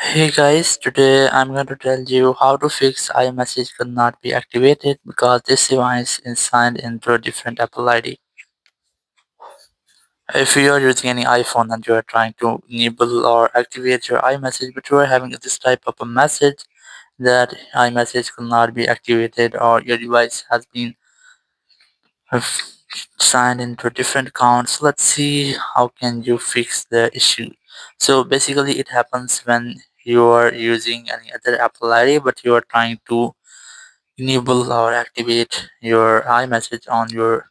Hey guys, today I'm going to tell you how to fix iMessage could not be activated because this device is signed into a different Apple ID. If you are using any iPhone and you are trying to enable or activate your iMessage but you are having this type of a message that iMessage could not be activated or your device has been have signed into a different account. So let's see how can you fix the issue. So basically it happens when you are using any other Apple ID but you are trying to enable or activate your iMessage on your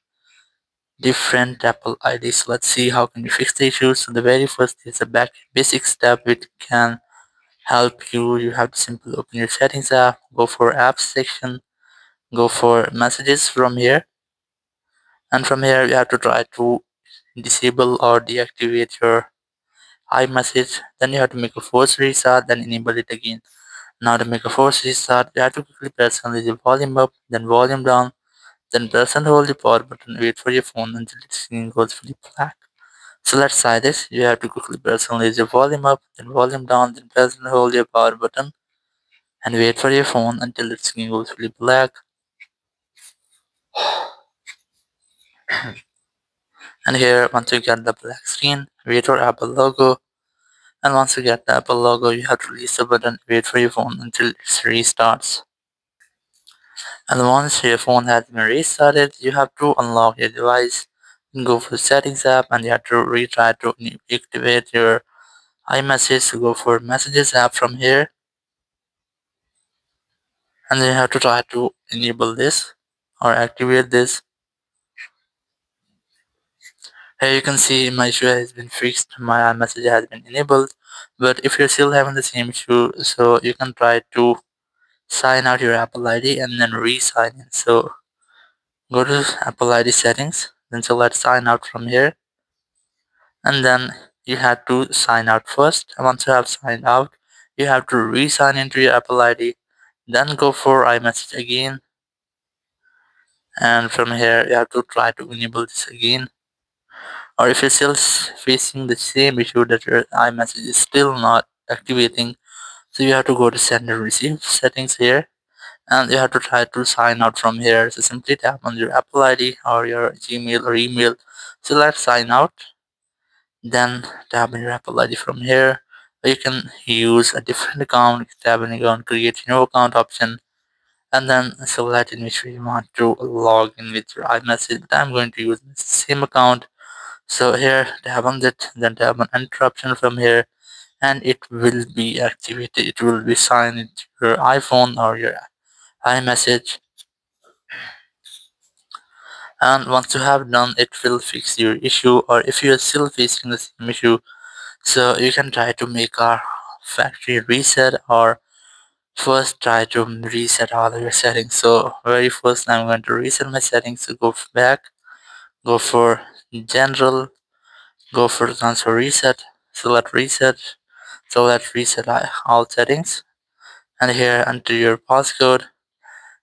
different Apple IDs. Let's see how can you fix the issue. So the very first is a basic step which can help you. You have to simply open your settings app, go for apps section, go for messages from here, and from here you have to try to disable or deactivate your iMessage. Then you have to make a force restart, then enable it again. Now to make a force restart, you have to quickly press only the volume up, then volume down, then press and hold the power button, wait for your phone until the screen goes fully black. So let's try this. You have to quickly press only the volume up, then volume down, then press and hold your power button and wait for your phone until the screen goes fully black. And here, once you get the black screen, wait for Apple logo. And once you get the Apple logo, you have to release the button, wait for your phone until it restarts. And once your phone has been restarted, you have to unlock your device, go for settings app, and you have to retry to activate your iMessage. So go for messages app from here, and then you have to try to enable this or activate this. Here you can see my issue has been fixed, my iMessage has been enabled. But if you're still having the same issue, so you can try to sign out your Apple ID and then re-sign in. So go to Apple ID settings, then select sign out from here, and then you have to sign out first. And once you have signed out, you have to re-sign into your Apple ID, then go for iMessage again, and from here you have to try to enable this again. Or if you're still facing the same issue that your iMessage is still not activating, so you have to go to send and receive settings here, and you have to try to sign out from here. So simply tap on your Apple ID or your Gmail or email, select sign out, then tap on your Apple ID from here. Or you can use a different account, tap on your account, create a new account option, and then select in which way you want to log in with your iMessage. But I'm going to use the same account. So here tap on that, then tap on enter option from here, and it will be activated. It will be signed into your iPhone or your iMessage. And once you have done, it will fix your issue. Or if you are still facing the same issue, so you can try to make a factory reset, or first try to reset all of your settings. So very first I'm going to reset my settings. So go back, go for general, go for console reset, select reset, select reset all settings, and here enter your passcode,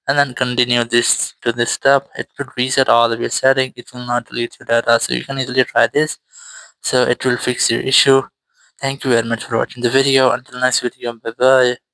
and then continue this to this step. It will reset all of your settings. It will not delete your data, so you can easily try this. So it will fix your issue. Thank you very much for watching the video. Until next video, bye bye.